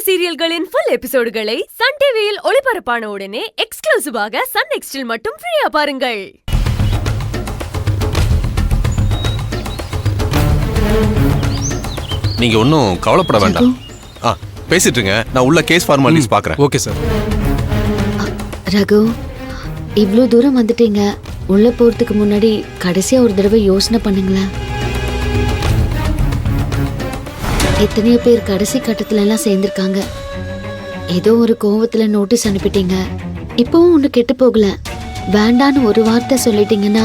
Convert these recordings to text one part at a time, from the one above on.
சீரியல்களின் full எபிசோடுகளை Sun டிவியில் ஒளிபரப்பான உடனே எக்ஸ்க்ளூசிவாக சன் நெக்ஸ்டில் மட்டும் ஃப்ரீயா பாருங்கள். நீங்க ஒன்னும் கவலைப்பட வேண்டாம். பேசிட்டு இருங்க, நான் உள்ள கேஸ் ஃபார்மாலிட்டிஸ் பார்க்கறேன். Okay sir. ரகு, இவ்ளோ தூரம் வந்துட்டீங்க. உள்ள போறதுக்கு முன்னாடி கடைசியா ஒரு தடவை யோசனை பண்ணுங்களேன். எத்தனையோ பேர் கடைசி கட்டத்துல எல்லாம் சேர்ந்திருக்காங்க. ஏதோ ஒரு கோவத்துல நோட்டீஸ் அனுப்பிட்டீங்க. இப்பவும் ஒண்ணு கெட்டு போகல. வேண்டான்னு ஒரு வார்த்தை சொல்லிட்டீங்கன்னா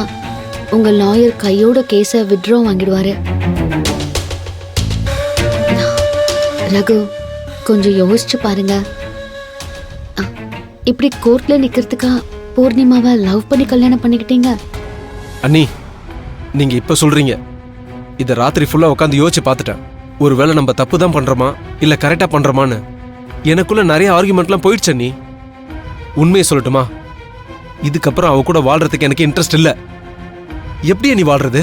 உங்க லாயர் கையோட கேஸ வித்ட்ரா வாங்கிடுவாரு. ரகு, கொஞ்சம் யோசிச்சு பாருங்க. இப்படி கோர்ட்ல நிக்கிறதுக்கா பூர்ணிமாவை லவ் பண்ணி கல்யாணம் பண்ணிக்கிட்டீங்க? அண்ணி, நீங்க இப்ப சொல்றீங்க. இத ராத்திரி ஃபுல்லா உட்காந்து யோசிச்சு பார்த்துட்டேன். ஒருவேளை நம்ம தப்பு தான் பண்றோமா இல்ல கரெக்டா பண்றோமான்னு எனக்குள்ள நிறைய ஆர்குமெண்ட்லாம் போயிடுச்சு அண்ணி. உண்மையை சொல்லட்டுமா, இதுக்கப்புறம் அவ கூட வாழ்றதுக்கு எனக்கு இன்ட்ரெஸ்ட் இல்ல. எப்படி நீ வாழ்றது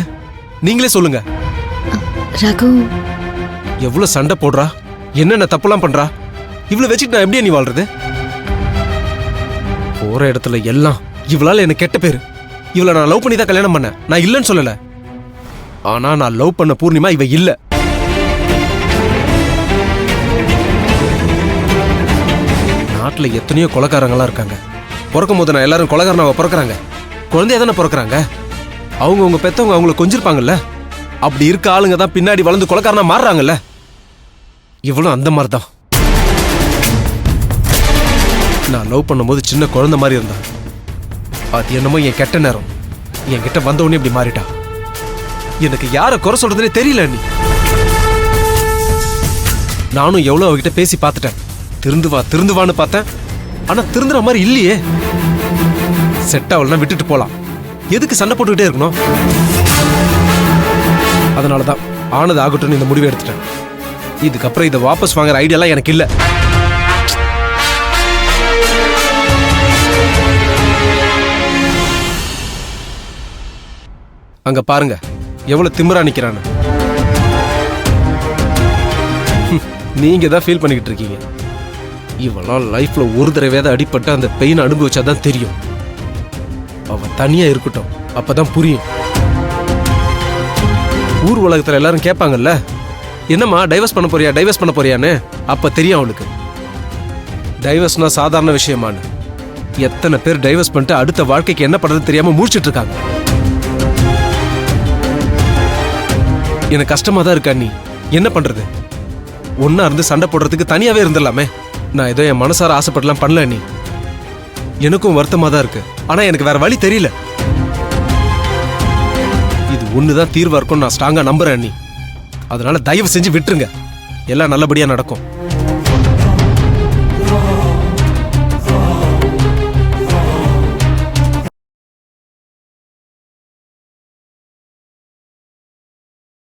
நீங்களே சொல்லுங்க. ரகு, எவ்வளவு சண்டை போடுறா, என்னென்ன தப்புலாம் பண்றா, இவ்வளவு வச்சுட்டு நான் எப்படி நீ வாழ்றது? போற இடத்துல எல்லாம் இவளால எனக்கு கெட்ட பேரு. இவளை நான் லவ் பண்ணி தான் கல்யாணம் பண்ணேன், நான் இல்லைன்னு சொல்லல. ஆனா நான் லவ் பண்ண பூர்ணிமா இவ இல்ல. நாட்டுல எத்தனையோ கொலைக்காரங்களா இருக்காங்க. பிறக்கும் போது நான் எல்லாரும் கொலைக்காரனாவ பிறக்கிறாங்க. குழந்தைய தானே பிறக்கிறாங்க. அவங்க பெத்தவங்க அவங்கள கொஞ்சிருப்பாங்கல்ல. அப்படி இருக்க ஆளுங்க தான் பின்னாடி வளர்ந்து கொலைக்காரனா மாறுறாங்கல்ல. இவ்வளவு அந்த மாதிரி தான். நான் லவ் பண்ணும்போது சின்ன குழந்தை மாதிரி இருந்தான். அது என்னமோ என் கெட்ட நேரம் என் கிட்ட வந்தவொடனே இப்படி மாறிட்டா. எனக்கு யாரை குறை சொல்றதுனே தெரியல. நீ நானும் எவ்வளவு அவகிட்ட பேசி பார்த்துட்டேன். திருந்துவான்னு பார்த்தேன். ஆனா திருந்துற மாதிரி இல்லையே. செட் ஆகலன்னா விட்டுட்டு போலாம். எதுக்கு சண்டை போட்டுக்கிட்டே இருக்கணும்? அதனாலதான் ஆனது ஆகட்டும்னு இந்த முடிவை எடுத்துட்டேன். இதுக்கப்புறம் இதை வாபஸ் வாங்குற ஐடியாலாம் எனக்கு இல்ல. அங்க பாருங்க எவ்வளவு திமிரா நிக்கிறான்னு. நீங்க தான் ஃபீல் பண்ணிக்கிட்டு இருக்கீங்க. இவெல்லாம் லைஃப்ல ஒரு தடவையாவது அடிப்பட்டு அந்த பெயின் அனுபவிச்சாதான் தெரியும். அவ தனியா இருக்கட்டும், அப்பதான் புரியும். ஊர் உலகத்துல எல்லாரும் கேட்பாங்கல்ல, என்னம்மா டைவர்ஸ் பண்ண போறியான்னு. அப்ப தெரியும் அவளுக்கு டைவர்ஸ்னா சாதாரண விஷயமானு. எத்தனை பேர் டைவர்ஸ் பண்ணிட்டு அடுத்த வாழ்க்கைக்கு என்ன பண்றது தெரியாம முடிச்சிட்டு இருக்காங்க. எனக்கு கஷ்டமா தான் இருக்கா. நீ என்ன பண்றது? ஒன்னா இருந்து சண்டை போடுறதுக்கு தனியாவே இருந்துடலாமே. நான் ஏதோ என் மனசார ஆசைப்படலாம் பண்ணல. நீ எனக்கும் வருத்தமா தான் இருக்கு. ஆனா எனக்கு வேற வழி தெரியல. இது ஒண்ணுதான் தீர்வா இருக்கும்னு நான் ஸ்ட்ராங்கா நம்புறேன். நீ அதனால தயவு செஞ்சு விட்டுருங்க. எல்லாம் நல்லபடியா நடக்கும்.